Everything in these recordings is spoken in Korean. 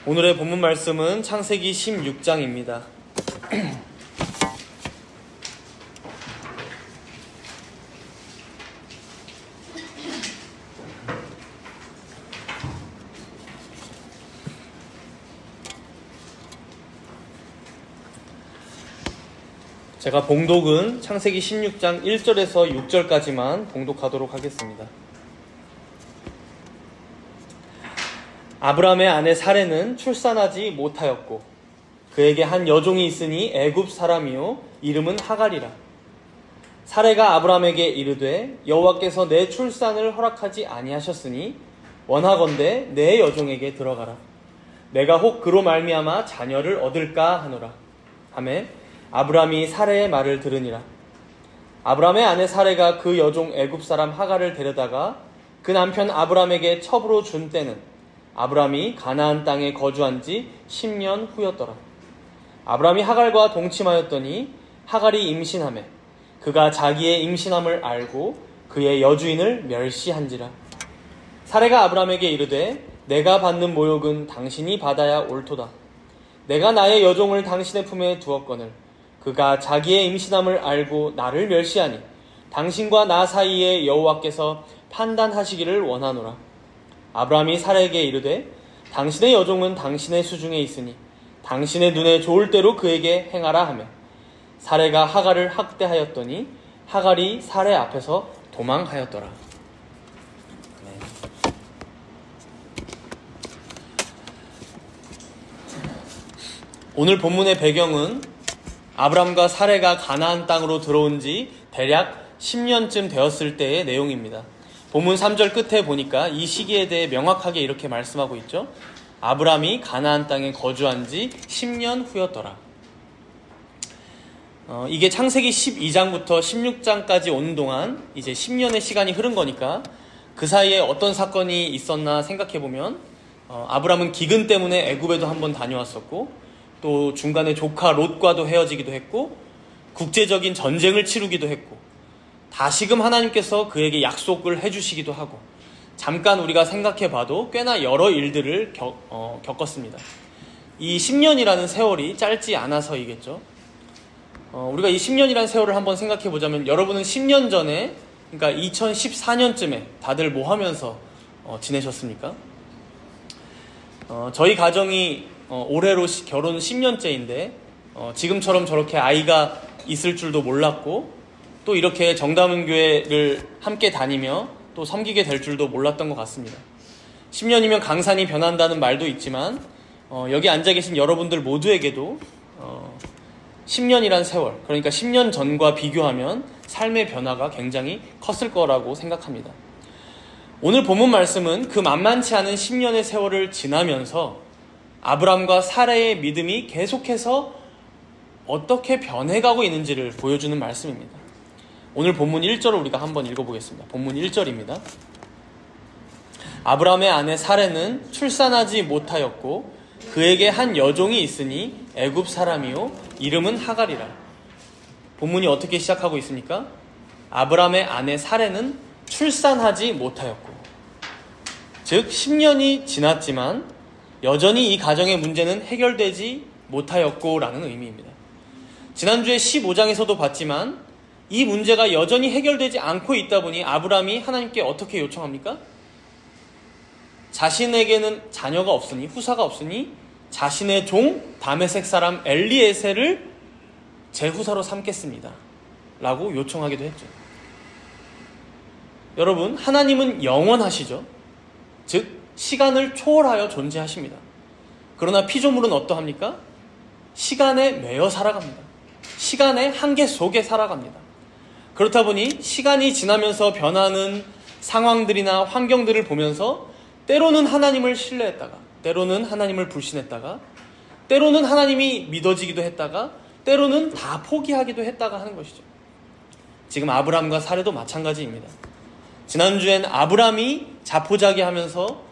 오늘의 본문 말씀은 창세기 16장입니다. 제가 봉독은 창세기 16장 1절에서 6절까지만 봉독하도록 하겠습니다. 아브람의 아내 사레는 출산하지 못하였고 그에게 한 여종이 있으니 애굽 사람이요 이름은 하갈이라. 사레가 아브람에게 이르되 여호와께서 내 출산을 허락하지 아니하셨으니 원하건대 내 여종에게 들어가라. 내가 혹 그로 말미암아 자녀를 얻을까 하노라. 하매 아브람이 사레의 말을 들으니라. 아브람의 아내 사레가 그 여종 애굽 사람 하갈을 데려다가 그 남편 아브람에게 첩으로 준 때는 아브람이 가나안 땅에 거주한 지 10년 후였더라. 아브람이 하갈과 동침하였더니 하갈이 임신하매 그가 자기의 임신함을 알고 그의 여주인을 멸시한지라. 사레가 아브람에게 이르되 내가 받는 모욕은 당신이 받아야 옳도다. 내가 나의 여종을 당신의 품에 두었거늘 그가 자기의 임신함을 알고 나를 멸시하니 당신과 나 사이에 여호와께서 판단하시기를 원하노라. 아브람이 사레에게 이르되 당신의 여종은 당신의 수중에 있으니 당신의 눈에 좋을 대로 그에게 행하라 하며 사레가 하갈을 학대하였더니 하갈이 사레 앞에서 도망하였더라. 오늘 본문의 배경은 아브람과 사레가 가나안 땅으로 들어온 지 대략 10년쯤 되었을 때의 내용입니다. 본문 3절 끝에 보니까 이 시기에 대해 명확하게 이렇게 말씀하고 있죠. 아브람이 가나안 땅에 거주한 지 10년 후였더라. 이게 창세기 12장부터 16장까지 오는 동안 이제 10년의 시간이 흐른 거니까 그 사이에 어떤 사건이 있었나 생각해보면 아브람은 기근 때문에 애굽에도 한번 다녀왔었고 또 중간에 조카 롯과도 헤어지기도 했고 국제적인 전쟁을 치르기도 했고 다시금 하나님께서 그에게 약속을 해주시기도 하고 잠깐 우리가 생각해봐도 꽤나 여러 일들을 겪었습니다. 이 10년이라는 세월이 짧지 않아서이겠죠. 우리가 이 10년이라는 세월을 한번 생각해보자면 여러분은 10년 전에 그러니까 2014년쯤에 다들 뭐 하면서 지내셨습니까? 저희 가정이 올해로 결혼 10년째인데 지금처럼 저렇게 아이가 있을 줄도 몰랐고 또 이렇게 정다문교회를 함께 다니며 또 섬기게 될 줄도 몰랐던 것 같습니다. 10년이면 강산이 변한다는 말도 있지만 여기 앉아 계신 여러분들 모두에게도 10년이란 세월, 그러니까 10년 전과 비교하면 삶의 변화가 굉장히 컸을 거라고 생각합니다. 오늘 본문 말씀은 그 만만치 않은 10년의 세월을 지나면서 아브람과 사레의 믿음이 계속해서 어떻게 변해가고 있는지를 보여주는 말씀입니다. 오늘 본문 1절을 우리가 한번 읽어보겠습니다. 본문 1절입니다. 아브람의 아내 사레는 출산하지 못하였고 그에게 한 여종이 있으니 애굽 사람이요 이름은 하갈이라. 본문이 어떻게 시작하고 있습니까? 아브람의 아내 사레는 출산하지 못하였고, 즉 10년이 지났지만 여전히 이 가정의 문제는 해결되지 못하였고 라는 의미입니다. 지난주에 15장에서도 봤지만 이 문제가 여전히 해결되지 않고 있다 보니 아브람이 하나님께 어떻게 요청합니까? 자신에게는 자녀가 없으니, 후사가 없으니 자신의 종 다메섹 사람 엘리에셀을 제 후사로 삼겠습니다 라고 요청하기도 했죠. 여러분, 하나님은 영원하시죠. 즉 시간을 초월하여 존재하십니다. 그러나 피조물은 어떠합니까? 시간에 매여 살아갑니다. 시간의 한계 속에 살아갑니다. 그렇다 보니 시간이 지나면서 변하는 상황들이나 환경들을 보면서 때로는 하나님을 신뢰했다가 때로는 하나님을 불신했다가 때로는 하나님이 믿어지기도 했다가 때로는 다 포기하기도 했다가 하는 것이죠. 지금 아브람과 사레도 마찬가지입니다. 지난주엔 아브람이 자포자기하면서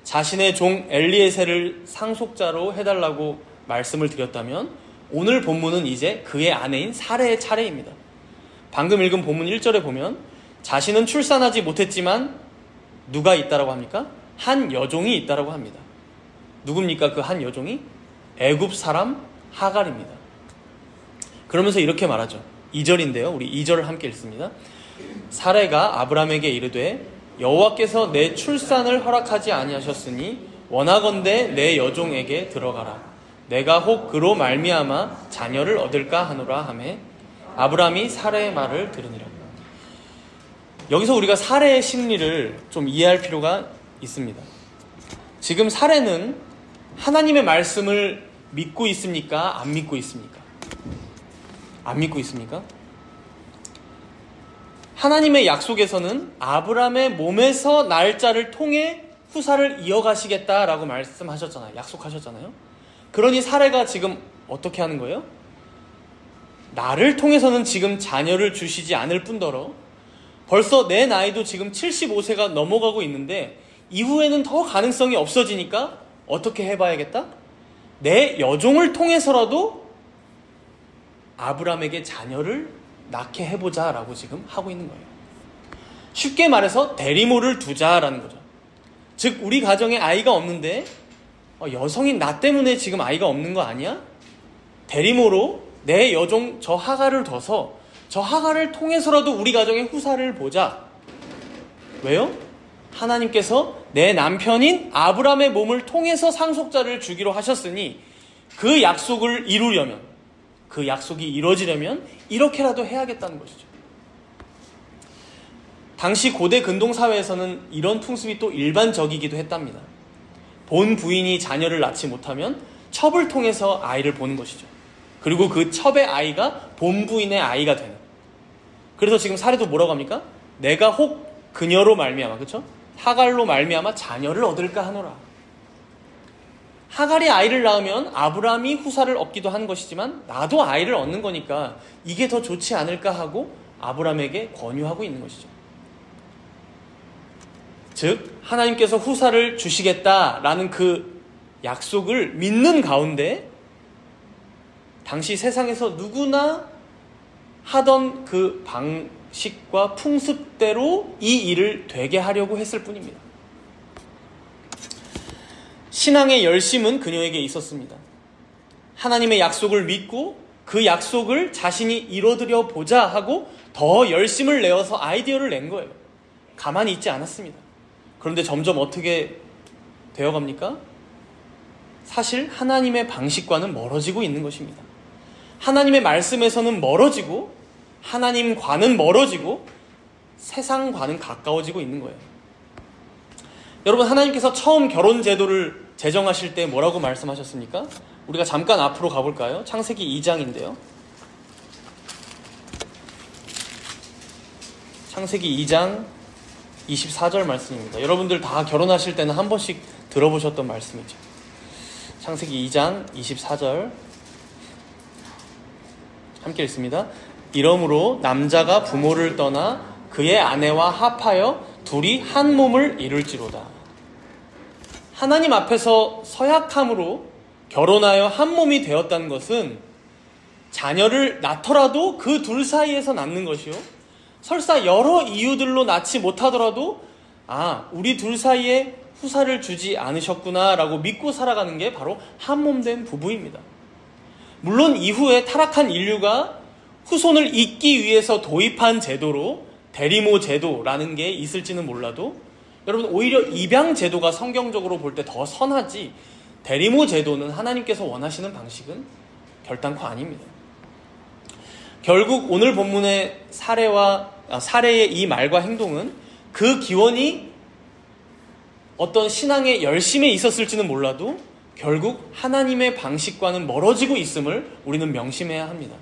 자신의 종 엘리에셀을 상속자로 해달라고 말씀을 드렸다면 오늘 본문은 이제 그의 아내인 사레의 차례입니다. 방금 읽은 본문 1절에 보면 자신은 출산하지 못했지만 누가 있다라고 합니까? 한 여종이 있다라고 합니다. 누굽니까? 그 한 여종이 애굽 사람 하갈입니다. 그러면서 이렇게 말하죠. 2절인데요. 우리 2절을 함께 읽습니다. 사레가 아브람에게 이르되 여호와께서 내 출산을 허락하지 아니하셨으니 원하건대 내 여종에게 들어가라. 내가 혹 그로 말미암아 자녀를 얻을까 하노라 하매 아브람이 사레의 말을 들으니라. 여기서 우리가 사레의 심리를 좀 이해할 필요가 있습니다. 지금 사레는 하나님의 말씀을 믿고 있습니까? 안 믿고 있습니까? 안 믿고 있습니까? 하나님의 약속에서는 아브람의 몸에서 날짜를 통해 후사를 이어가시겠다라고 말씀하셨잖아요. 약속하셨잖아요. 그러니 사레가 지금 어떻게 하는 거예요? 나를 통해서는 지금 자녀를 주시지 않을 뿐더러 벌써 내 나이도 지금 75세가 넘어가고 있는데 이후에는 더 가능성이 없어지니까 어떻게 해봐야겠다? 내 여종을 통해서라도 아브람에게 자녀를 낳게 해보자 라고 지금 하고 있는 거예요. 쉽게 말해서 대리모를 두자라는 거죠. 즉 우리 가정에 아이가 없는데 여성인 나 때문에 지금 아이가 없는 거 아니야? 대리모로 내 여종 저 하갈을 둬서 저 하갈을 통해서라도 우리 가정의 후사를 보자. 왜요? 하나님께서 내 남편인 아브람의 몸을 통해서 상속자를 주기로 하셨으니 그 약속을 이루려면, 그 약속이 이루어지려면 이렇게라도 해야겠다는 것이죠. 당시 고대 근동사회에서는 이런 풍습이 또 일반적이기도 했답니다. 본 부인이 자녀를 낳지 못하면 첩을 통해서 아이를 보는 것이죠. 그리고 그 첩의 아이가 본 부인의 아이가 되는. 그래서 지금 사례도 뭐라고 합니까? 내가 혹 그녀로 말미암아, 그렇죠? 하갈로 말미암아 자녀를 얻을까 하노라. 하갈이 아이를 낳으면 아브람이 후사를 얻기도 한 것이지만 나도 아이를 얻는 거니까 이게 더 좋지 않을까 하고 아브람에게 권유하고 있는 것이죠. 즉 하나님께서 후사를 주시겠다라는 그 약속을 믿는 가운데 당시 세상에서 누구나 하던 그 방식과 풍습대로 이 일을 되게 하려고 했을 뿐입니다. 신앙의 열심은 그녀에게 있었습니다. 하나님의 약속을 믿고 그 약속을 자신이 이뤄드려 보자 하고 더 열심을 내어서 아이디어를 낸 거예요. 가만히 있지 않았습니다. 그런데 점점 어떻게 되어갑니까? 사실 하나님의 방식과는 멀어지고 있는 것입니다. 하나님의 말씀에서는 멀어지고 하나님과는 멀어지고 세상과는 가까워지고 있는 거예요. 여러분, 하나님께서 처음 결혼 제도를 제정하실 때 뭐라고 말씀하셨습니까? 우리가 잠깐 앞으로 가볼까요? 창세기 2장인데요. 창세기 2장 24절 말씀입니다. 여러분들 다 결혼하실 때는 한 번씩 들어보셨던 말씀이죠. 창세기 2장 24절 함께 읽습니다. 이러므로 남자가 부모를 떠나 그의 아내와 합하여 둘이 한 몸을 이룰지로다. 하나님 앞에서 서약함으로 결혼하여 한 몸이 되었다는 것은 자녀를 낳더라도 그 둘 사이에서 낳는 것이요, 설사 여러 이유들로 낳지 못하더라도 우리 둘 사이에 후사를 주지 않으셨구나 라고 믿고 살아가는 게 바로 한 몸 된 부부입니다. 물론 이후에 타락한 인류가 후손을 잇기 위해서 도입한 제도로 대리모 제도라는 게 있을지는 몰라도 여러분, 오히려 입양 제도가 성경적으로 볼 때 더 선하지 대리모 제도는 하나님께서 원하시는 방식은 결단코 아닙니다. 결국 오늘 본문의 사례의 이 말과 행동은 그 기원이 어떤 신앙의 열심에 있었을지는 몰라도 결국 하나님의 방식과는 멀어지고 있음을 우리는 명심해야 합니다.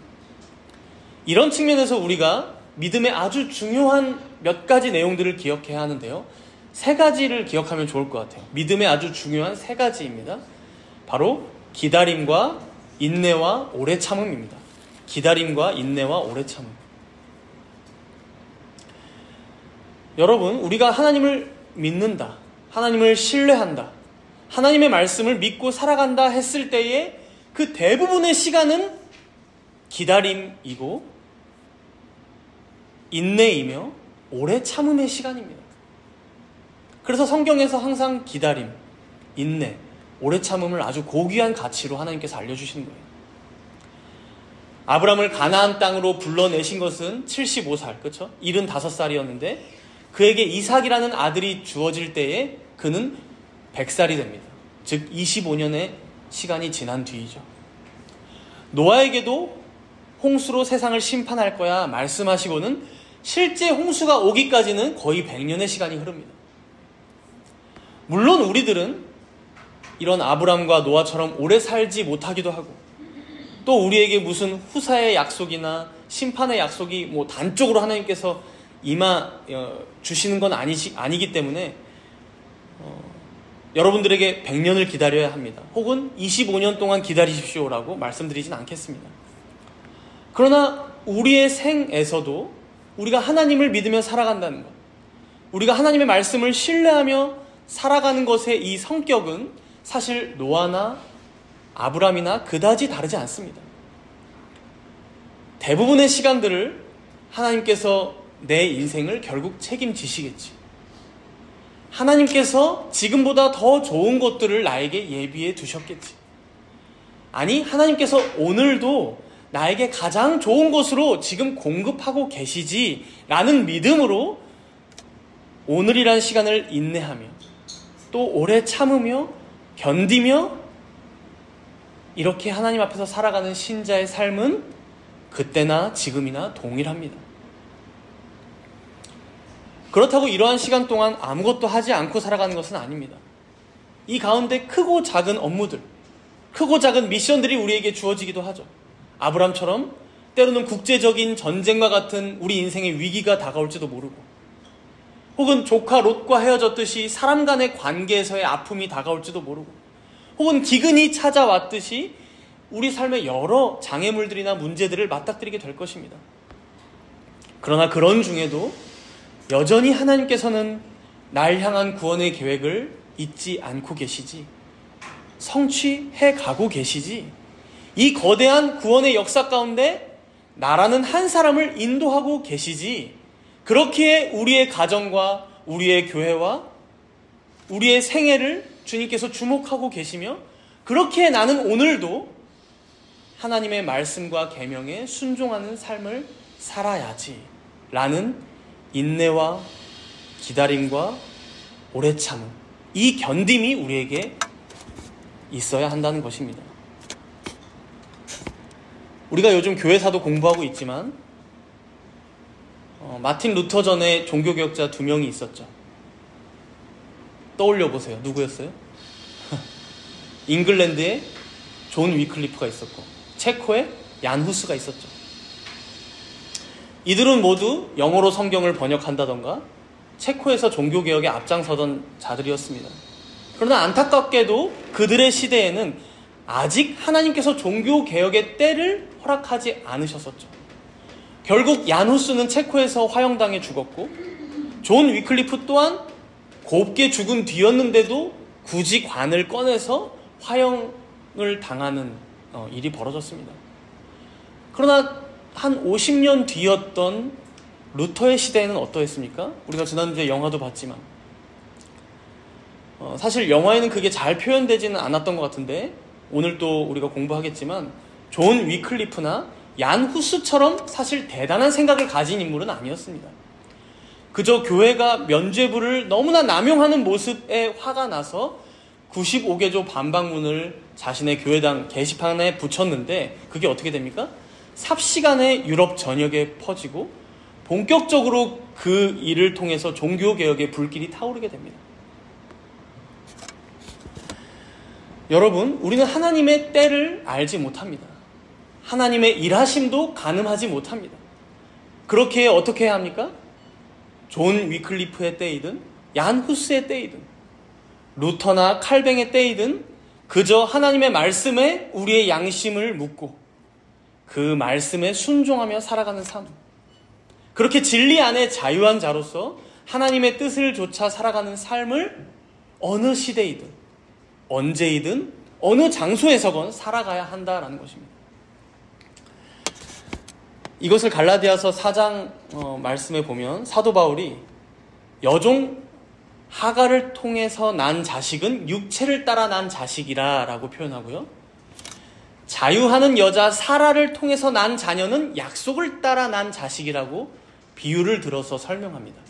이런 측면에서 우리가 믿음의 아주 중요한 몇 가지 내용들을 기억해야 하는데요. 세 가지를 기억하면 좋을 것 같아요. 믿음의 아주 중요한 세 가지입니다. 바로 기다림과 인내와 오래 참음입니다. 기다림과 인내와 오래 참음. 여러분, 우리가 하나님을 믿는다, 하나님을 신뢰한다, 하나님의 말씀을 믿고 살아간다 했을 때에 그 대부분의 시간은 기다림이고 인내이며 오래 참음의 시간입니다. 그래서 성경에서 항상 기다림, 인내, 오래 참음을 아주 고귀한 가치로 하나님께서 알려주시는 거예요. 아브라함을 가나안 땅으로 불러내신 것은 75살, 그렇죠? 75살이었는데 그에게 이삭이라는 아들이 주어질 때에 그는 100살이 됩니다. 즉 25년의 시간이 지난 뒤이죠. 노아에게도 홍수로 세상을 심판할 거야 말씀하시고는 실제 홍수가 오기까지는 거의 100년의 시간이 흐릅니다. 물론 우리들은 이런 아브람과 노아처럼 오래 살지 못하기도 하고 또 우리에게 무슨 후사의 약속이나 심판의 약속이 뭐 단적으로 하나님께서 주시는 건 아니기 때문에 여러분들에게 100년을 기다려야 합니다. 혹은 25년 동안 기다리십시오라고 말씀드리진 않겠습니다. 그러나 우리의 생에서도 우리가 하나님을 믿으며 살아간다는 것, 우리가 하나님의 말씀을 신뢰하며 살아가는 것의 이 성격은 사실 노아나 아브람이나 그다지 다르지 않습니다. 대부분의 시간들을 하나님께서 내 인생을 결국 책임지시겠지. 하나님께서 지금보다 더 좋은 것들을 나에게 예비해 두셨겠지. 아니, 하나님께서 오늘도 나에게 가장 좋은 것으로 지금 공급하고 계시지 라는 믿음으로 오늘이란 시간을 인내하며 또 오래 참으며 견디며 이렇게 하나님 앞에서 살아가는 신자의 삶은 그때나 지금이나 동일합니다. 그렇다고 이러한 시간 동안 아무것도 하지 않고 살아가는 것은 아닙니다. 이 가운데 크고 작은 업무들, 크고 작은 미션들이 우리에게 주어지기도 하죠. 아브람처럼 때로는 국제적인 전쟁과 같은 우리 인생의 위기가 다가올지도 모르고, 혹은 조카 롯과 헤어졌듯이 사람 간의 관계에서의 아픔이 다가올지도 모르고, 혹은 기근이 찾아왔듯이 우리 삶의 여러 장애물들이나 문제들을 맞닥뜨리게 될 것입니다. 그러나 그런 중에도 여전히 하나님께서는 날 향한 구원의 계획을 잊지 않고 계시지, 성취해 가고 계시지, 이 거대한 구원의 역사 가운데 나라는 한 사람을 인도하고 계시지, 그렇기에 우리의 가정과 우리의 교회와 우리의 생애를 주님께서 주목하고 계시며, 그렇기에 나는 오늘도 하나님의 말씀과 계명에 순종하는 삶을 살아야지 라는 인내와 기다림과 오래 참음, 이 견딤이 우리에게 있어야 한다는 것입니다. 우리가 요즘 교회사도 공부하고 있지만 마틴 루터 전에 종교개혁자 2명이 있었죠. 떠올려 보세요. 누구였어요? 잉글랜드에 존 위클리프가 있었고 체코에 얀 후스가 있었죠. 이들은 모두 영어로 성경을 번역한다던가 체코에서 종교개혁에 앞장서던 자들이었습니다. 그러나 안타깝게도 그들의 시대에는 아직 하나님께서 종교개혁의 때를 허락하지 않으셨었죠. 결국 얀 후스는 체코에서 화형당해 죽었고, 존 위클리프 또한 곱게 죽은 뒤였는데도 굳이 관을 꺼내서 화형을 당하는 일이 벌어졌습니다. 그러나 한 50년 뒤였던 루터의 시대에는 어떠했습니까? 우리가 지난주에 영화도 봤지만 사실 영화에는 그게 잘 표현되지는 않았던 것 같은데, 오늘 또 우리가 공부하겠지만 존 위클리프나 얀 후스처럼 사실 대단한 생각을 가진 인물은 아니었습니다. 그저 교회가 면죄부를 너무나 남용하는 모습에 화가 나서 95개조 반박문을 자신의 교회당 게시판에 붙였는데, 그게 어떻게 됩니까? 삽시간에 유럽 전역에 퍼지고 본격적으로 그 일을 통해서 종교개혁의 불길이 타오르게 됩니다. 여러분, 우리는 하나님의 때를 알지 못합니다. 하나님의 일하심도 가늠하지 못합니다. 그렇게 어떻게 해야 합니까? 존 위클리프의 때이든 얀 후스의 때이든 루터나 칼뱅의 때이든 그저 하나님의 말씀에 우리의 양심을 묻고 그 말씀에 순종하며 살아가는 삶, 그렇게 진리 안에 자유한 자로서 하나님의 뜻을 좇아 살아가는 삶을 어느 시대이든 언제이든 어느 장소에서건 살아가야 한다라는 것입니다. 이것을 갈라디아서 4장 말씀에 보면 사도 바울이 여종 하갈을 통해서 난 자식은 육체를 따라 난 자식이라 라고 표현하고요. 자유하는 여자 사라를 통해서 난 자녀는 약속을 따라 난 자식이라고 비유를 들어서 설명합니다.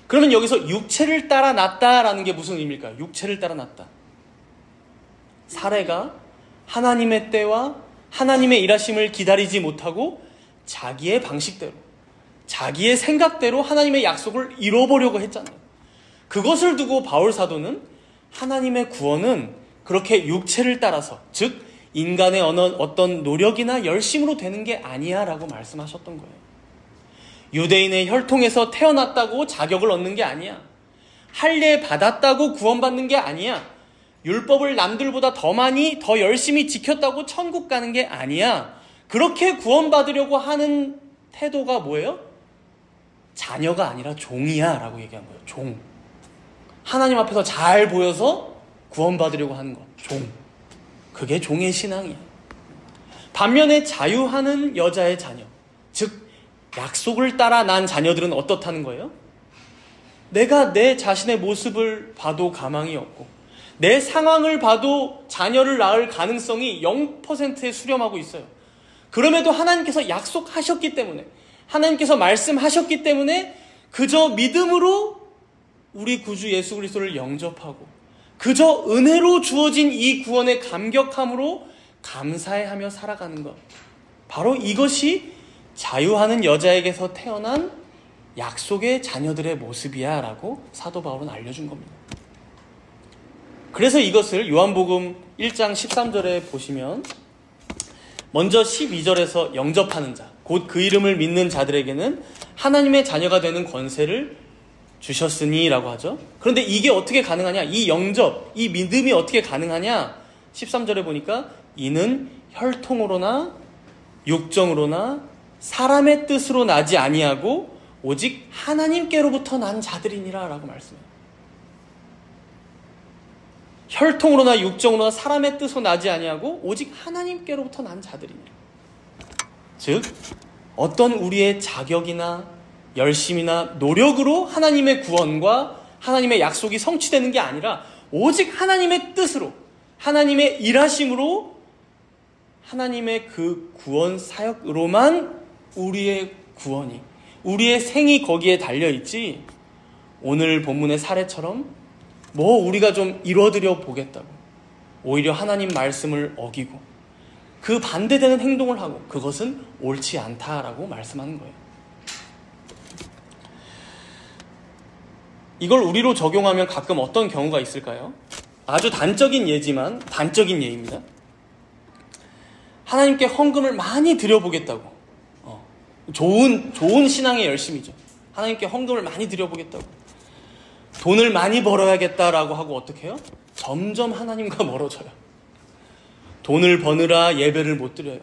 그러면 여기서 육체를 따라 났다라는 게 무슨 의미일까요? 육체를 따라 났다. 사레가 하나님의 때와 하나님의 일하심을 기다리지 못하고 자기의 방식대로, 자기의 생각대로 하나님의 약속을 이뤄보려고 했잖아요. 그것을 두고 바울 사도는 하나님의 구원은 그렇게 육체를 따라서, 즉 인간의 어떤 노력이나 열심으로 되는 게 아니야 라고 말씀하셨던 거예요. 유대인의 혈통에서 태어났다고 자격을 얻는 게 아니야. 할례 받았다고 구원받는 게 아니야. 율법을 남들보다 더 많이, 더 열심히 지켰다고 천국 가는 게 아니야. 그렇게 구원받으려고 하는 태도가 뭐예요? 자녀가 아니라 종이야 라고 얘기한 거예요. 종. 하나님 앞에서 잘 보여서 구원받으려고 하는 것. 종. 그게 종의 신앙이야. 반면에 자유하는 여자의 자녀, 즉 약속을 따라 난 자녀들은 어떻다는 거예요? 내가 내 자신의 모습을 봐도 가망이 없고 내 상황을 봐도 자녀를 낳을 가능성이 0%에 수렴하고 있어요. 그럼에도 하나님께서 약속하셨기 때문에, 하나님께서 말씀하셨기 때문에 그저 믿음으로 우리 구주 예수 그리스도를 영접하고 그저 은혜로 주어진 이 구원의 감격함으로 감사해하며 살아가는 것. 바로 이것이 자유하는 여자에게서 태어난 약속의 자녀들의 모습이야 라고 사도 바울은 알려준 겁니다. 그래서 이것을 요한복음 1장 13절에 보시면 먼저 12절에서 영접하는 자, 곧 그 이름을 믿는 자들에게는 하나님의 자녀가 되는 권세를 주셨으니 라고 하죠. 그런데 이게 어떻게 가능하냐? 이 영접, 이 믿음이 어떻게 가능하냐? 13절에 보니까 이는 혈통으로나 육정으로나 사람의 뜻으로 나지 아니하고 오직 하나님께로부터 난 자들이니라 라고 말씀해요. 혈통으로나 육정으로나 사람의 뜻으로 나지 아니하고 오직 하나님께로부터 난 자들이니라. 즉 어떤 우리의 자격이나 열심이나 노력으로 하나님의 구원과 하나님의 약속이 성취되는 게 아니라 오직 하나님의 뜻으로, 하나님의 일하심으로, 하나님의 그 구원 사역으로만 우리의 구원이, 우리의 생이 거기에 달려있지, 오늘 본문의 사례처럼 뭐 우리가 좀 이뤄드려 보겠다고 오히려 하나님 말씀을 어기고 그 반대되는 행동을 하고 그것은 옳지 않다라고 말씀하는 거예요. 이걸 우리로 적용하면 가끔 어떤 경우가 있을까요? 아주 단적인 예지만 단적인 예입니다. 하나님께 헌금을 많이 드려보겠다고, 좋은 신앙의 열심이죠. 하나님께 헌금을 많이 드려보겠다고, 돈을 많이 벌어야겠다라고 하고 어떻게 해요? 점점 하나님과 멀어져요. 돈을 버느라 예배를 못 드려요.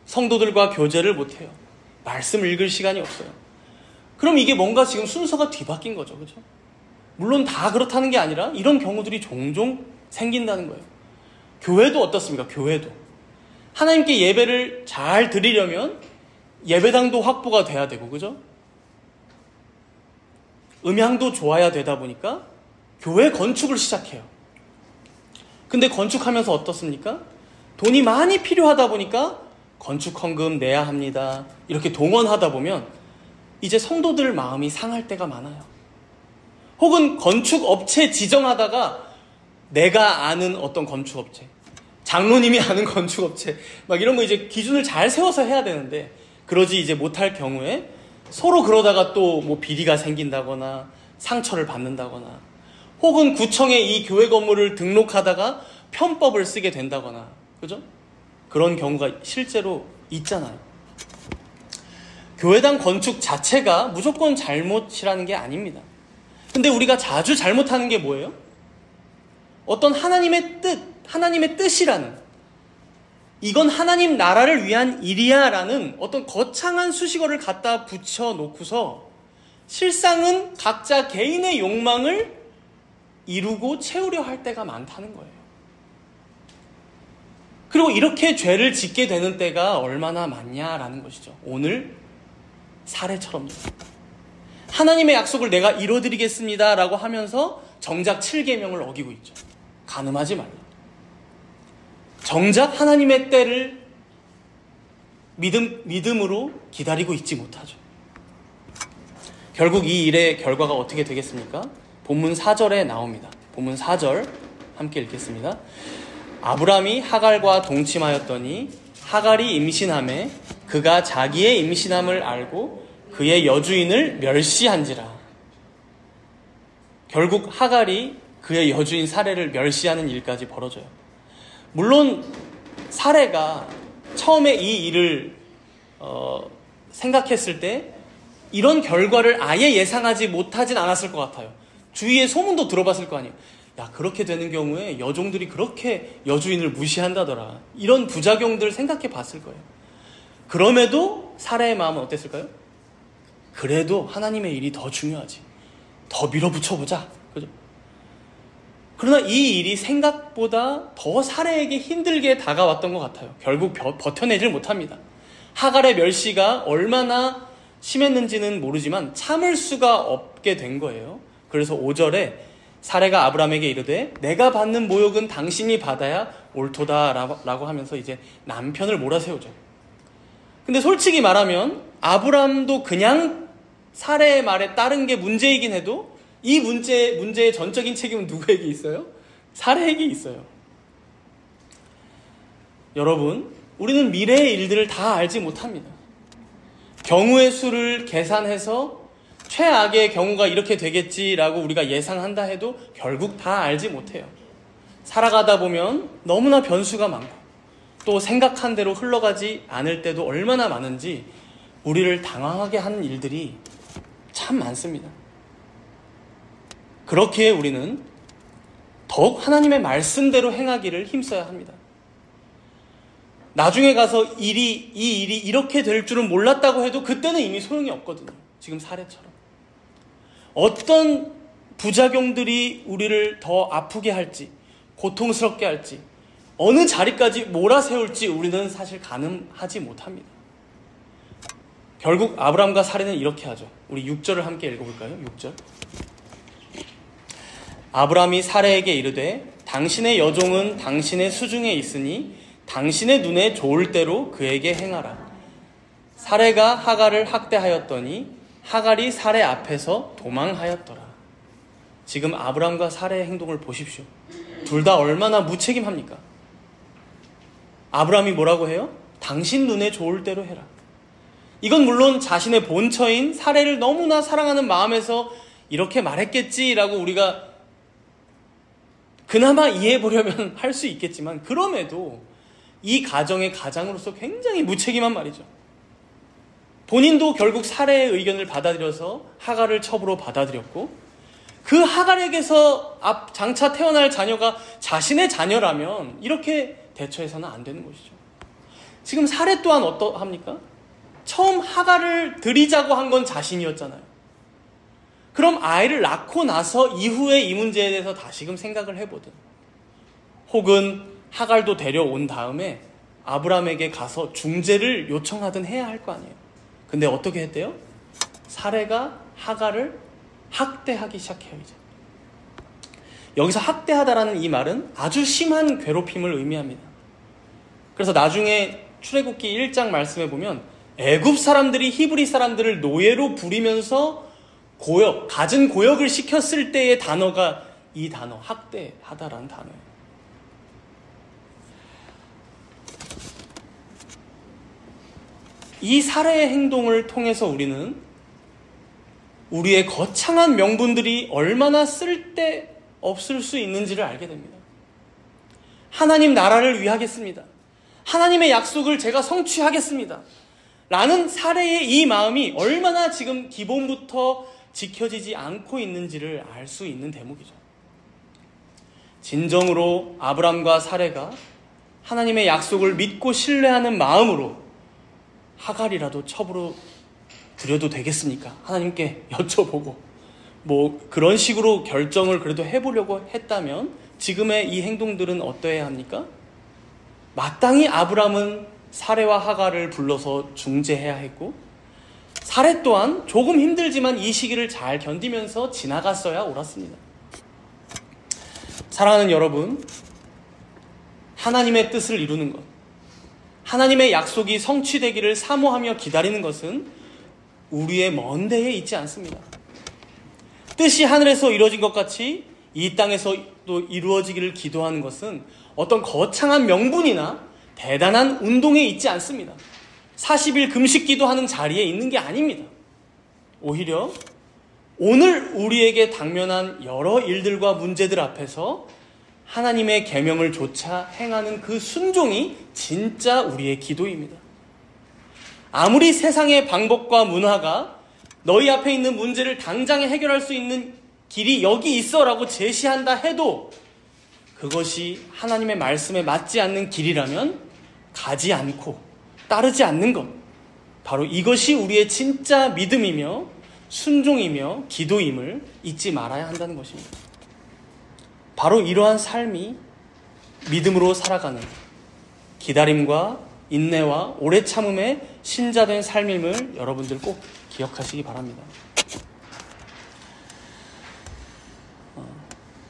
성도들과 교제를 못 해요. 말씀을 읽을 시간이 없어요. 그럼 이게 뭔가 지금 순서가 뒤바뀐 거죠. 그렇죠? 물론 다 그렇다는 게 아니라 이런 경우들이 종종 생긴다는 거예요. 교회도 어떻습니까? 교회도 하나님께 예배를 잘 드리려면 예배당도 확보가 돼야 되고, 그죠? 음향도 좋아야 되다 보니까 교회 건축을 시작해요. 근데 건축하면서 어떻습니까? 돈이 많이 필요하다 보니까 건축 헌금 내야 합니다. 이렇게 동원하다 보면 이제 성도들 마음이 상할 때가 많아요. 혹은 건축업체 지정하다가 내가 아는 어떤 건축업체, 장로님이 아는 건축업체, 막 이런 거 이제 기준을 잘 세워서 해야 되는데 그러지 이제 못할 경우에 서로 그러다가 또 뭐 비리가 생긴다거나 상처를 받는다거나 혹은 구청에 이 교회 건물을 등록하다가 편법을 쓰게 된다거나, 그죠? 그런 경우가 실제로 있잖아요. 교회당 건축 자체가 무조건 잘못이라는 게 아닙니다. 근데 우리가 자주 잘못하는 게 뭐예요? 어떤 하나님의 뜻이라는, 이건 하나님 나라를 위한 일이야 라는 어떤 거창한 수식어를 갖다 붙여놓고서 실상은 각자 개인의 욕망을 이루고 채우려 할 때가 많다는 거예요. 그리고 이렇게 죄를 짓게 되는 때가 얼마나 많냐라는 것이죠. 오늘 사례처럼요. 하나님의 약속을 내가 이뤄드리겠습니다 라고 하면서 정작 7계명을 어기고 있죠. 간음하지 말라. 정작 하나님의 때를 믿음으로 기다리고 있지 못하죠. 결국 이 일의 결과가 어떻게 되겠습니까? 본문 4절에 나옵니다. 본문 4절 함께 읽겠습니다. 아브람이 하갈과 동침하였더니 하갈이 임신하매 그가 자기의 임신함을 알고 그의 여주인을 멸시한지라. 결국 하갈이 그의 여주인 사레를 멸시하는 일까지 벌어져요. 물론 사레가 처음에 이 일을 생각했을 때 이런 결과를 아예 예상하지 못하진 않았을 것 같아요. 주위에 소문도 들어봤을 거 아니에요. 야, 그렇게 되는 경우에 여종들이 그렇게 여주인을 무시한다더라. 이런 부작용들 생각해 봤을 거예요. 그럼에도 사레의 마음은 어땠을까요? 그래도 하나님의 일이 더 중요하지. 더 밀어붙여보자. 그죠? 그러나 이 일이 생각보다 더 사레에게 힘들게 다가왔던 것 같아요. 결국 버텨내질 못합니다. 하갈의 멸시가 얼마나 심했는지는 모르지만 참을 수가 없게 된 거예요. 그래서 5절에 사레가 아브람에게 이르되 내가 받는 모욕은 당신이 받아야 옳도다 라고 하면서 이제 남편을 몰아세우죠. 근데 솔직히 말하면 아브람도 그냥 사레의 말에 따른 게 문제이긴 해도 이 문제의 전적인 책임은 누구에게 있어요? 사레에게 있어요. 여러분, 우리는 미래의 일들을 다 알지 못합니다. 경우의 수를 계산해서 최악의 경우가 이렇게 되겠지라고 우리가 예상한다 해도 결국 다 알지 못해요. 살아가다 보면 너무나 변수가 많고 또 생각한 대로 흘러가지 않을 때도 얼마나 많은지 우리를 당황하게 하는 일들이 참 많습니다. 그렇기에 우리는 더욱 하나님의 말씀대로 행하기를 힘써야 합니다. 나중에 가서 이 일이 이렇게 될 줄은 몰랐다고 해도 그때는 이미 소용이 없거든요. 지금 사례처럼. 어떤 부작용들이 우리를 더 아프게 할지, 고통스럽게 할지, 어느 자리까지 몰아세울지 우리는 사실 가늠하지 못합니다. 결국 아브람과 사레는 이렇게 하죠. 우리 6절을 함께 읽어볼까요? 6절. 아브람이 사레에게 이르되 당신의 여종은 당신의 수중에 있으니 당신의 눈에 좋을 대로 그에게 행하라. 사레가 하갈을 학대하였더니 하갈이 사레 앞에서 도망하였더라. 지금 아브람과 사레의 행동을 보십시오. 둘 다 얼마나 무책임합니까? 아브람이 뭐라고 해요? 당신 눈에 좋을 대로 해라. 이건 물론 자신의 본처인 사레를 너무나 사랑하는 마음에서 이렇게 말했겠지라고 우리가 그나마 이해해보려면 할 수 있겠지만 그럼에도 이 가정의 가장으로서 굉장히 무책임한 말이죠. 본인도 결국 사레의 의견을 받아들여서 하갈을 첩으로 받아들였고 그 하갈에게서 장차 태어날 자녀가 자신의 자녀라면 이렇게 대처해서는 안 되는 것이죠. 지금 사레 또한 어떠합니까? 처음 하갈을 드리자고 한 건 자신이었잖아요. 그럼 아이를 낳고 나서 이후에 이 문제에 대해서 다시금 생각을 해보든 혹은 하갈도 데려온 다음에 아브람에게 가서 중재를 요청하든 해야 할 거 아니에요. 근데 어떻게 했대요? 사레가 하갈을 학대하기 시작해요. 이제 여기서 학대하다라는 이 말은 아주 심한 괴롭힘을 의미합니다. 그래서 나중에 출애굽기 1장 말씀에 보면 애굽 사람들이 히브리 사람들을 노예로 부리면서 갖은 고역을 시켰을 때의 단어가 이 단어, 학대하다라는 단어예요. 이 사례의 행동을 통해서 우리는 우리의 거창한 명분들이 얼마나 쓸데없을 수 있는지를 알게 됩니다. 하나님 나라를 위하겠습니다. 하나님의 약속을 제가 성취하겠습니다. 라는 사례의 이 마음이 얼마나 지금 기본부터 지켜지지 않고 있는지를 알 수 있는 대목이죠. 진정으로 아브람과 사레가 하나님의 약속을 믿고 신뢰하는 마음으로 하갈이라도 첩으로 드려도 되겠습니까? 하나님께 여쭤보고 그런 식으로 결정을 그래도 해보려고 했다면 지금의 이 행동들은 어떠해야 합니까? 마땅히 아브람은 사레와 하갈을 불러서 중재해야 했고 사례 또한 조금 힘들지만 이 시기를 잘 견디면서 지나갔어야 옳았습니다. 사랑하는 여러분, 하나님의 뜻을 이루는 것, 하나님의 약속이 성취되기를 사모하며 기다리는 것은 우리의 먼 데에 있지 않습니다. 뜻이 하늘에서 이루어진 것 같이 이 땅에서도 이루어지기를 기도하는 것은 어떤 거창한 명분이나 대단한 운동에 있지 않습니다. 40일 금식 기도하는 자리에 있는 게 아닙니다. 오히려 오늘 우리에게 당면한 여러 일들과 문제들 앞에서 하나님의 계명을 조차 행하는 그 순종이 진짜 우리의 기도입니다. 아무리 세상의 방법과 문화가 너희 앞에 있는 문제를 당장에 해결할 수 있는 길이 여기 있어라고 제시한다 해도 그것이 하나님의 말씀에 맞지 않는 길이라면 가지 않고 따르지 않는 것, 바로 이것이 우리의 진짜 믿음이며 순종이며 기도임을 잊지 말아야 한다는 것입니다. 바로 이러한 삶이 믿음으로 살아가는 기다림과 인내와 오래 참음의 신자된 삶임을 여러분들 꼭 기억하시기 바랍니다.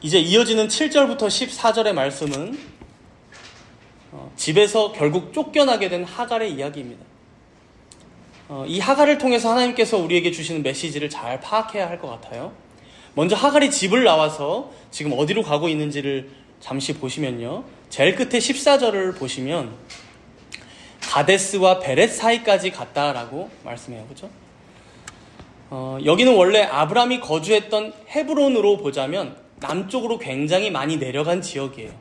이제 이어지는 7절부터 14절의 말씀은 집에서 결국 쫓겨나게 된 하갈의 이야기입니다. 이 하갈을 통해서 하나님께서 우리에게 주시는 메시지를 잘 파악해야 할 것 같아요. 먼저 하갈이 집을 나와서 지금 어디로 가고 있는지를 잠시 보시면요. 제일 끝에 14절을 보시면 가데스와 베렛 사이까지 갔다라고 말씀해요. 그렇죠? 여기는 원래 아브라함이 거주했던 헤브론으로 보자면 남쪽으로 굉장히 많이 내려간 지역이에요.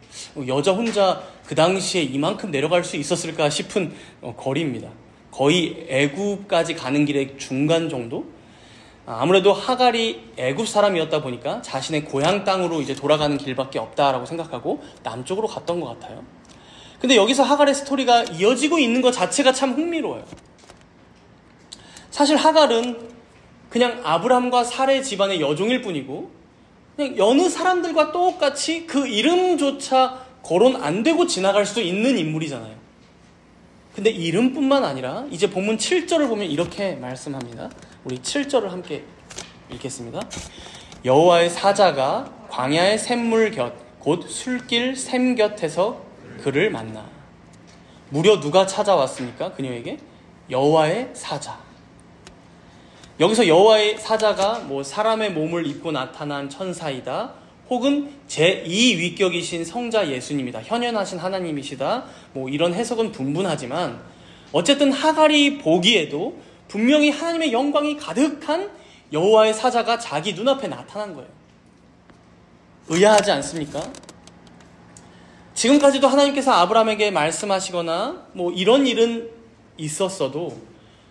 여자 혼자 그 당시에 이만큼 내려갈 수 있었을까 싶은 거리입니다. 거의 애굽까지 가는 길의 중간 정도? 아무래도 하갈이 애굽 사람이었다 보니까 자신의 고향 땅으로 이제 돌아가는 길밖에 없다라고 생각하고 남쪽으로 갔던 것 같아요. 근데 여기서 하갈의 스토리가 이어지고 있는 것 자체가 참 흥미로워요. 사실 하갈은 그냥 아브람과 사레 집안의 여종일 뿐이고 그냥 여느 사람들과 똑같이 그 이름조차 거론 안 되고 지나갈 수 있는 인물이잖아요. 근데 이름뿐만 아니라 이제 본문 7절을 보면 이렇게 말씀합니다. 우리 7절을 함께 읽겠습니다. 여호와의 사자가 광야의 샘물 곁 곧 술길 샘 곁에서 그를 만나. 무려 누가 찾아왔습니까? 그녀에게? 여호와의 사자. 여기서 여호와의 사자가 뭐 사람의 몸을 입고 나타난 천사이다, 혹은 제2위격이신 성자 예수님이다, 현현하신 하나님이시다, 뭐 이런 해석은 분분하지만 어쨌든 하갈이 보기에도 분명히 하나님의 영광이 가득한 여호와의 사자가 자기 눈앞에 나타난 거예요. 의아하지 않습니까? 지금까지도 하나님께서 아브라함에게 말씀하시거나 뭐 이런 일은 있었어도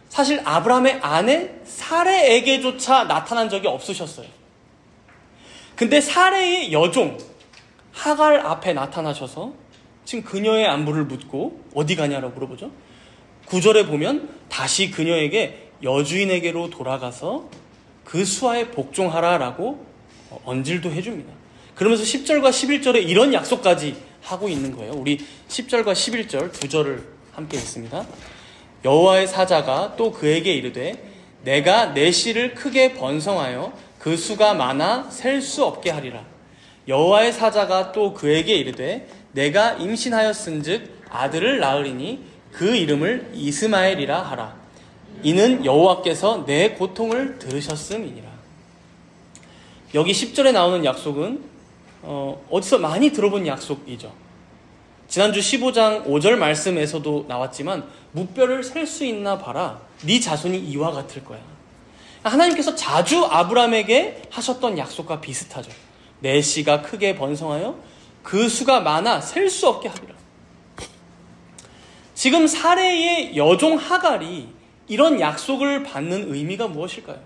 사실 아브라함의 아내 사레에게조차 나타난 적이 없으셨어요. 근데 사레의 여종 하갈 앞에 나타나셔서 지금 그녀의 안부를 묻고 어디 가냐라고 물어보죠. 9절에 보면 다시 그녀에게 여주인에게로 돌아가서 그 수하에 복종하라라고 언질도 해줍니다. 그러면서 10절과 11절에 이런 약속까지 하고 있는 거예요. 우리 10절과 11절 두 절을 함께 읽습니다. 여호와의 사자가 또 그에게 이르되 내가 내 씨를 크게 번성하여 그 수가 많아 셀 수 없게 하리라. 여호와의 사자가 또 그에게 이르되 내가 임신하였은즉 아들을 낳으리니 그 이름을 이스마엘이라 하라. 이는 여호와께서 내 고통을 들으셨음이니라. 여기 10절에 나오는 약속은 어디서 많이 들어본 약속이죠. 지난주 15장 5절 말씀에서도 나왔지만 무뼈를 셀 수 있나 봐라. 네 자손이 이와 같을 거야. 하나님께서 자주 아브라함에게 하셨던 약속과 비슷하죠. 내 씨가 크게 번성하여 그 수가 많아 셀 수 없게 하리라. 지금 사레의 여종 하갈이 이런 약속을 받는 의미가 무엇일까요?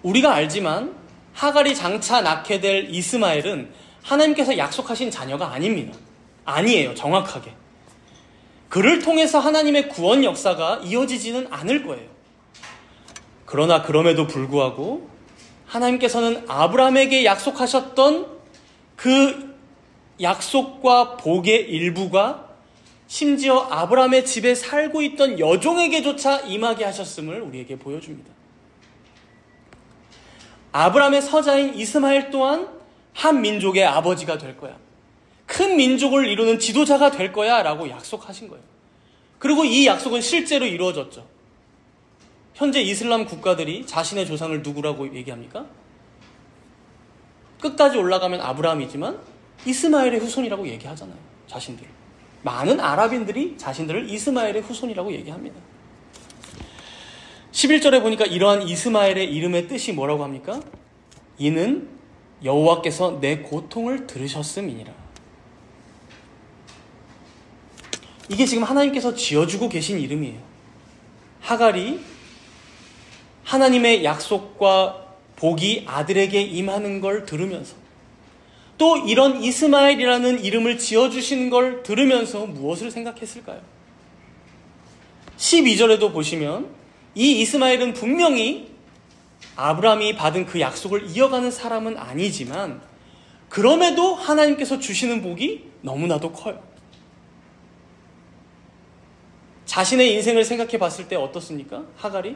우리가 알지만 하갈이 장차 낳게 될 이스마엘은 하나님께서 약속하신 자녀가 아닙니다. 아니에요, 정확하게. 그를 통해서 하나님의 구원 역사가 이어지지는 않을 거예요. 그러나 그럼에도 불구하고 하나님께서는 아브라함에게 약속하셨던 그 약속과 복의 일부가 심지어 아브라함의 집에 살고 있던 여종에게조차 임하게 하셨음을 우리에게 보여줍니다. 아브라함의 서자인 이스마엘 또한 한 민족의 아버지가 될 거야. 큰 민족을 이루는 지도자가 될 거야 라고 약속하신 거예요. 그리고 이 약속은 실제로 이루어졌죠. 현재 이슬람 국가들이 자신의 조상을 누구라고 얘기합니까? 끝까지 올라가면 아브라함이지만 이스마엘의 후손이라고 얘기하잖아요. 자신들을. 많은 아랍인들이 자신들을 이스마엘의 후손이라고 얘기합니다. 11절에 보니까 이러한 이스마엘의 이름의 뜻이 뭐라고 합니까? 이는 여호와께서 내 고통을 들으셨음이니라. 이게 지금 하나님께서 지어주고 계신 이름이에요. 하갈이 하나님의 약속과 복이 아들에게 임하는 걸 들으면서 또 이런 이스마엘이라는 이름을 지어주신 걸 들으면서 무엇을 생각했을까요? 12절에도 보시면 이 이스마엘은 분명히 아브라함이 받은 그 약속을 이어가는 사람은 아니지만 그럼에도 하나님께서 주시는 복이 너무나도 커요. 자신의 인생을 생각해 봤을 때 어떻습니까? 하갈이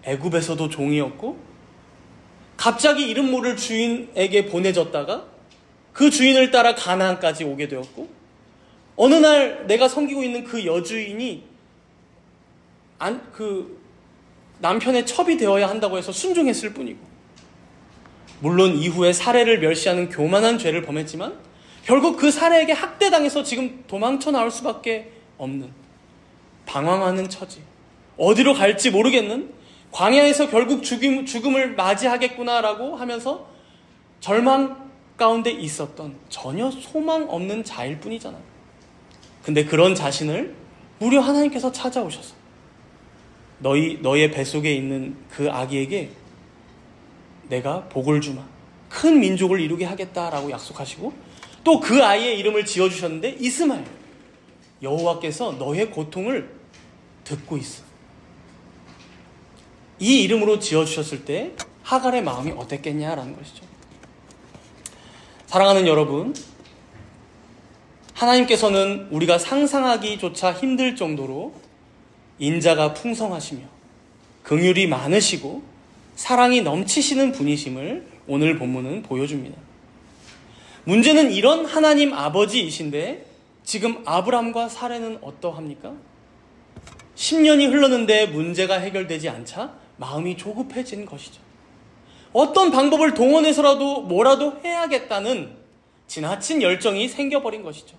애굽에서도 종이었고 갑자기 이름 모를 주인에게 보내졌다가 그 주인을 따라 가나안까지 오게 되었고 어느 날 내가 섬기고 있는 그 여주인이 남편의 첩이 되어야 한다고 해서 순종했을 뿐이고 물론 이후에 사례를 멸시하는 교만한 죄를 범했지만 결국 그 사례에게 학대당해서 지금 도망쳐 나올 수밖에 없는 방황하는 처지, 어디로 갈지 모르겠는 광야에서 결국 죽음을 맞이하겠구나라고 하면서 절망 가운데 있었던 전혀 소망 없는 자일 뿐이잖아요. 근데 그런 자신을 무려 하나님께서 찾아오셔서 너의 뱃속에 있는 그 아기에게 내가 복을 주마, 큰 민족을 이루게 하겠다라고 약속하시고 또 그 아이의 이름을 지어주셨는데 이스마엘, 여호와께서 너의 고통을 듣고 있어. 이 이름으로 지어주셨을 때 하갈의 마음이 어땠겠냐라는 것이죠. 사랑하는 여러분, 하나님께서는 우리가 상상하기조차 힘들 정도로 인자가 풍성하시며 긍휼이 많으시고 사랑이 넘치시는 분이심을 오늘 본문은 보여줍니다. 문제는 이런 하나님 아버지이신데 지금 아브람과 사례는 어떠합니까? 10년이 흘렀는데 문제가 해결되지 않자 마음이 조급해진 것이죠. 어떤 방법을 동원해서라도 뭐라도 해야겠다는 지나친 열정이 생겨버린 것이죠.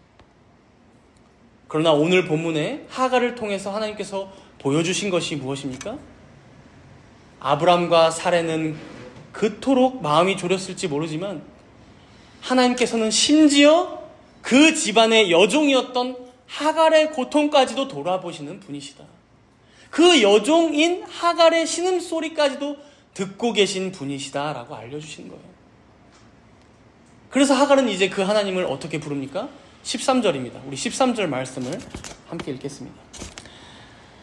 그러나 오늘 본문에 하갈을 통해서 하나님께서 보여주신 것이 무엇입니까? 아브람과 사례는 그토록 마음이 졸였을지 모르지만 하나님께서는 심지어 그 집안의 여종이었던 하갈의 고통까지도 돌아보시는 분이시다. 그 여종인 하갈의 신음소리까지도 듣고 계신 분이시다라고 알려주시는 거예요. 그래서 하갈은 이제 그 하나님을 어떻게 부릅니까? 13절입니다. 우리 13절 말씀을 함께 읽겠습니다.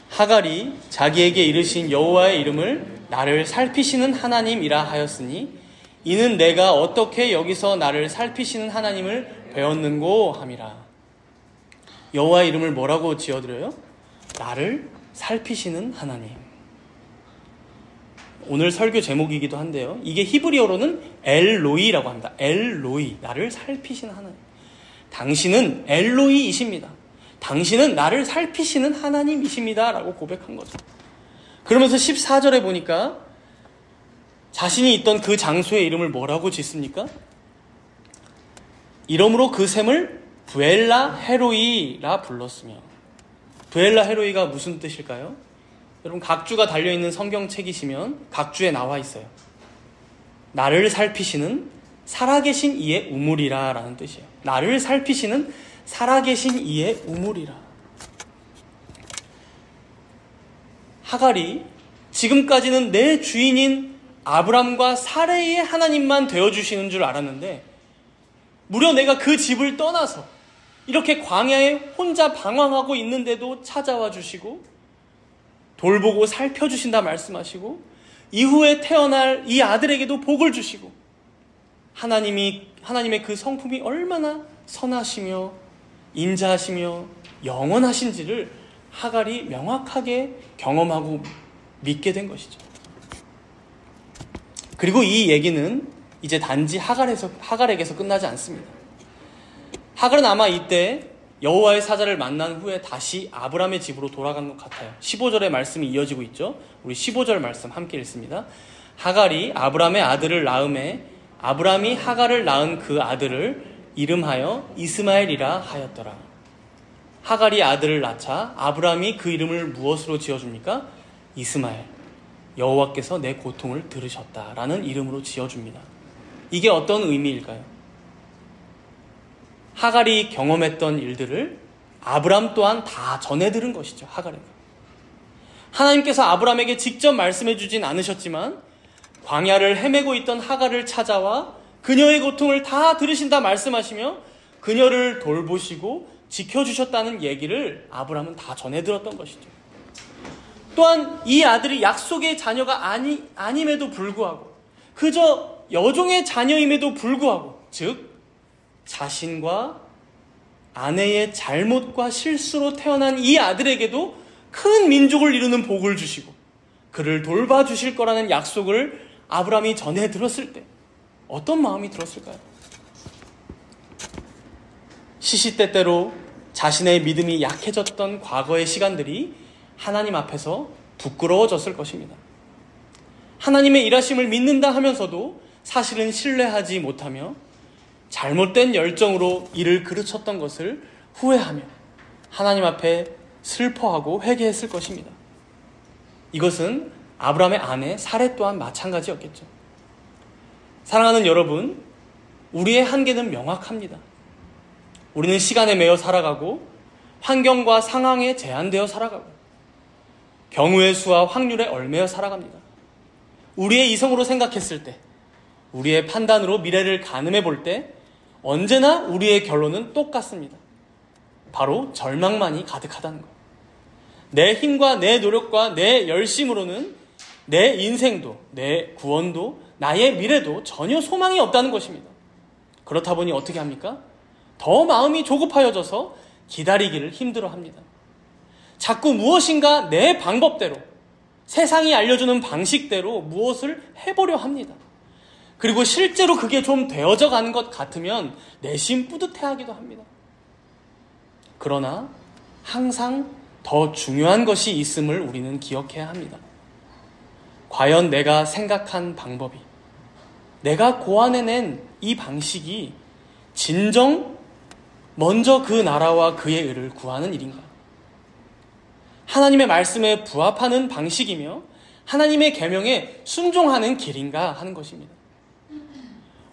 하갈이 자기에게 이르신 여호와의 이름을 나를 살피시는 하나님이라 하였으니 이는 내가 어떻게 여기서 나를 살피시는 하나님을 배웠는고 함이라. 여호와의 이름을 뭐라고 지어드려요? 나를 살피시는 하나님. 오늘 설교 제목이기도 한데요. 이게 히브리어로는 엘로이라고 합니다. 엘로이, 나를 살피시는 하나님. 당신은 엘로이이십니다. 당신은 나를 살피시는 하나님이십니다. 라고 고백한 거죠. 그러면서 14절에 보니까 자신이 있던 그 장소의 이름을 뭐라고 짓습니까? 이러므로 그 샘을 브엘라 헤로이라 불렀으며, 브엘라 헤로이가 무슨 뜻일까요? 여러분 각주가 달려있는 성경책이시면 각주에 나와 있어요. 나를 살피시는 살아계신 이의 우물이라 라는 뜻이에요. 나를 살피시는 살아계신 이의 우물이라. 하갈이 지금까지는 내 주인인 아브람과 사레의 하나님만 되어주시는 줄 알았는데 무려 내가 그 집을 떠나서 이렇게 광야에 혼자 방황하고 있는데도 찾아와 주시고 돌보고 살펴주신다 말씀하시고 이후에 태어날 이 아들에게도 복을 주시고 하나님의 그 성품이 얼마나 선하시며 인자하시며 영원하신지를 하갈이 명확하게 경험하고 믿게 된 것이죠. 그리고 이 얘기는 이제 단지 하갈에게서 끝나지 않습니다. 하갈은 아마 이때 여호와의 사자를 만난 후에 다시 아브람의 집으로 돌아간 것 같아요. 15절의 말씀이 이어지고 있죠. 우리 15절 말씀 함께 읽습니다. 하갈이 아브람의 아들을 낳음에 아브람이 하갈을 낳은 그 아들을 이름하여 이스마엘이라 하였더라. 하갈이 아들을 낳자 아브람이 그 이름을 무엇으로 지어줍니까? 이스마엘. 여호와께서 내 고통을 들으셨다라는 이름으로 지어줍니다. 이게 어떤 의미일까요? 하갈이 경험했던 일들을 아브람 또한 다 전해 들은 것이죠. 하갈에게. 하나님께서 아브람에게 직접 말씀해 주진 않으셨지만 광야를 헤매고 있던 하갈을 찾아와 그녀의 고통을 다 들으신다 말씀하시며 그녀를 돌보시고 지켜주셨다는 얘기를 아브람은 다 전해 들었던 것이죠. 또한 이 아들이 약속의 자녀가 아님에도 불구하고 그저 여종의 자녀임에도 불구하고 즉 자신과 아내의 잘못과 실수로 태어난 이 아들에게도 큰 민족을 이루는 복을 주시고 그를 돌봐주실 거라는 약속을 아브람이 전해 들었을 때 어떤 마음이 들었을까요? 시시때때로 자신의 믿음이 약해졌던 과거의 시간들이 하나님 앞에서 부끄러워졌을 것입니다. 하나님의 일하심을 믿는다 하면서도 사실은 신뢰하지 못하며 잘못된 열정으로 이를 그르쳤던 것을 후회하며 하나님 앞에 슬퍼하고 회개했을 것입니다. 이것은 아브람의 아내 사레 또한 마찬가지였겠죠. 사랑하는 여러분, 우리의 한계는 명확합니다. 우리는 시간에 매여 살아가고 환경과 상황에 제한되어 살아가고 경우의 수와 확률에 얽매여 살아갑니다. 우리의 이성으로 생각했을 때, 우리의 판단으로 미래를 가늠해 볼 때 언제나 우리의 결론은 똑같습니다. 바로 절망만이 가득하다는 것. 내 힘과 내 노력과 내 열심으로는 내 인생도, 내 구원도, 나의 미래도 전혀 소망이 없다는 것입니다. 그렇다 보니 어떻게 합니까? 더 마음이 조급하여져서 기다리기를 힘들어합니다. 자꾸 무엇인가 내 방법대로, 세상이 알려주는 방식대로 무엇을 해보려 합니다. 그리고 실제로 그게 좀 되어져 가는 것 같으면 내심 뿌듯해하기도 합니다. 그러나 항상 더 중요한 것이 있음을 우리는 기억해야 합니다. 과연 내가 생각한 방법이, 내가 고안해낸 이 방식이 진정 먼저 그 나라와 그의 의를 구하는 일인가? 하나님의 말씀에 부합하는 방식이며 하나님의 계명에 순종하는 길인가 하는 것입니다.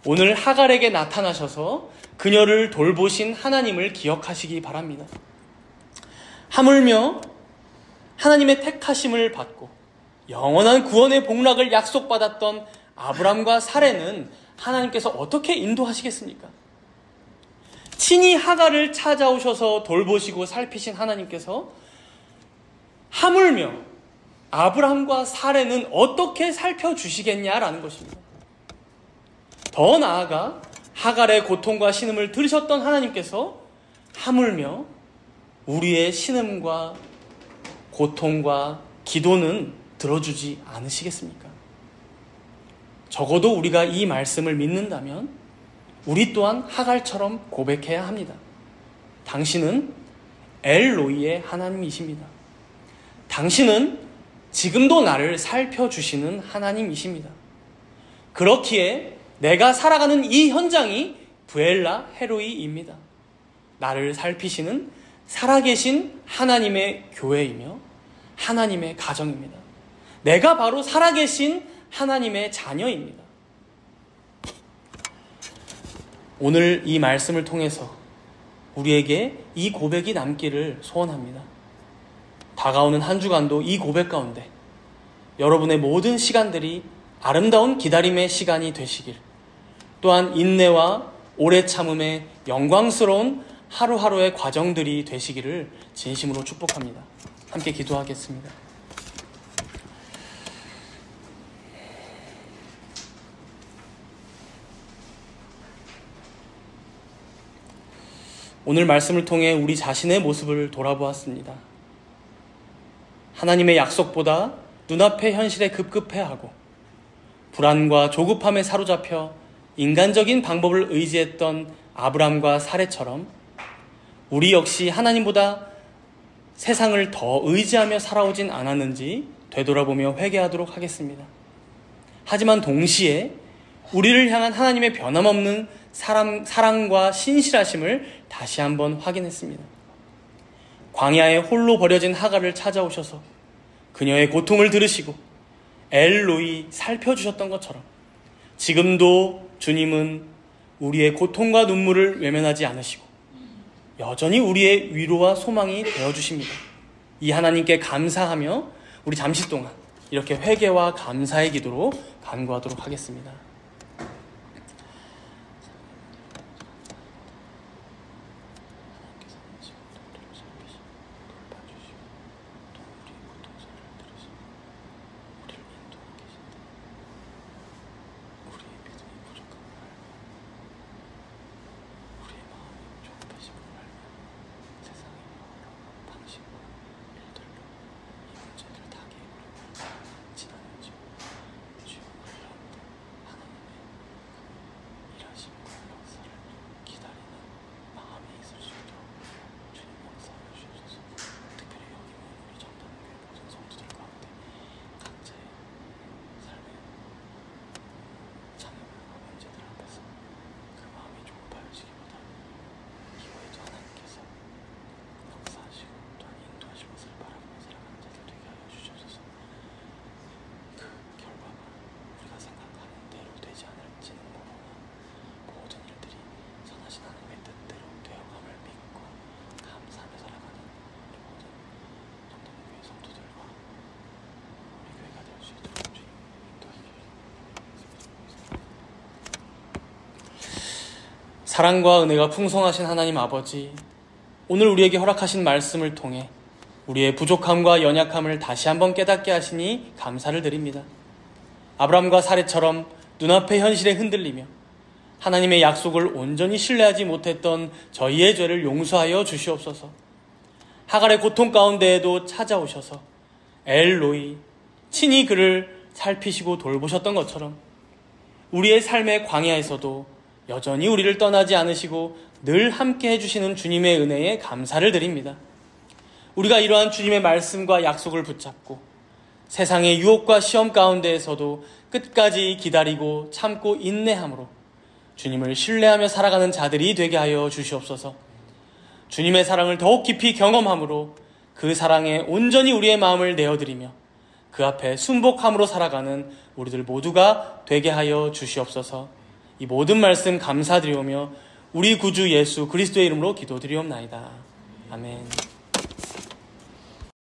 오늘 하갈에게 나타나셔서 그녀를 돌보신 하나님을 기억하시기 바랍니다. 하물며 하나님의 택하심을 받고 영원한 구원의 복락을 약속받았던 아브람과 사레는 하나님께서 어떻게 인도하시겠습니까? 친히 하갈을 찾아오셔서 돌보시고 살피신 하나님께서 하물며 아브람과 사레는 어떻게 살펴주시겠냐라는 것입니다. 더 나아가 하갈의 고통과 신음을 들으셨던 하나님께서 하물며 우리의 신음과 고통과 기도는 들어주지 않으시겠습니까? 적어도 우리가 이 말씀을 믿는다면 우리 또한 하갈처럼 고백해야 합니다. 당신은 엘로이의 하나님이십니다. 당신은 지금도 나를 살펴주시는 하나님이십니다. 그렇기에 내가 살아가는 이 현장이 부엘라 헤로이입니다. 나를 살피시는 살아계신 하나님의 교회이며 하나님의 가정입니다. 내가 바로 살아계신 하나님의 자녀입니다. 오늘 이 말씀을 통해서 우리에게 이 고백이 남기를 소원합니다. 다가오는 한 주간도 이 고백 가운데 여러분의 모든 시간들이 아름다운 기다림의 시간이 되시길, 또한 인내와 오래 참음의 영광스러운 하루하루의 과정들이 되시기를 진심으로 축복합니다. 함께 기도하겠습니다. 오늘 말씀을 통해 우리 자신의 모습을 돌아보았습니다. 하나님의 약속보다 눈앞의 현실에 급급해하고 불안과 조급함에 사로잡혀 인간적인 방법을 의지했던 아브람과 사례처럼 우리 역시 하나님보다 세상을 더 의지하며 살아오진 않았는지 되돌아보며 회개하도록 하겠습니다. 하지만 동시에 우리를 향한 하나님의 변함없는 사랑과 신실하심을 다시 한번 확인했습니다. 광야에 홀로 버려진 하갈을 찾아오셔서 그녀의 고통을 들으시고 엘로이 살펴주셨던 것처럼 지금도 주님은 우리의 고통과 눈물을 외면하지 않으시고 여전히 우리의 위로와 소망이 되어주십니다. 이 하나님께 감사하며 우리 잠시 동안 이렇게 회개와 감사의 기도로 간구하도록 하겠습니다. 사랑과 은혜가 풍성하신 하나님 아버지, 오늘 우리에게 허락하신 말씀을 통해 우리의 부족함과 연약함을 다시 한번 깨닫게 하시니 감사를 드립니다. 아브람과 사례처럼 눈앞의 현실에 흔들리며 하나님의 약속을 온전히 신뢰하지 못했던 저희의 죄를 용서하여 주시옵소서. 하갈의 고통 가운데에도 찾아오셔서 엘로이, 친히 그를 살피시고 돌보셨던 것처럼 우리의 삶의 광야에서도 여전히 우리를 떠나지 않으시고 늘 함께 해주시는 주님의 은혜에 감사를 드립니다. 우리가 이러한 주님의 말씀과 약속을 붙잡고 세상의 유혹과 시험 가운데에서도 끝까지 기다리고 참고 인내함으로 주님을 신뢰하며 살아가는 자들이 되게 하여 주시옵소서. 주님의 사랑을 더욱 깊이 경험함으로 그 사랑에 온전히 우리의 마음을 내어드리며 그 앞에 순복함으로 살아가는 우리들 모두가 되게 하여 주시옵소서. 이 모든 말씀 감사드리오며 우리 구주 예수 그리스도의 이름으로 기도드리옵나이다. 아멘.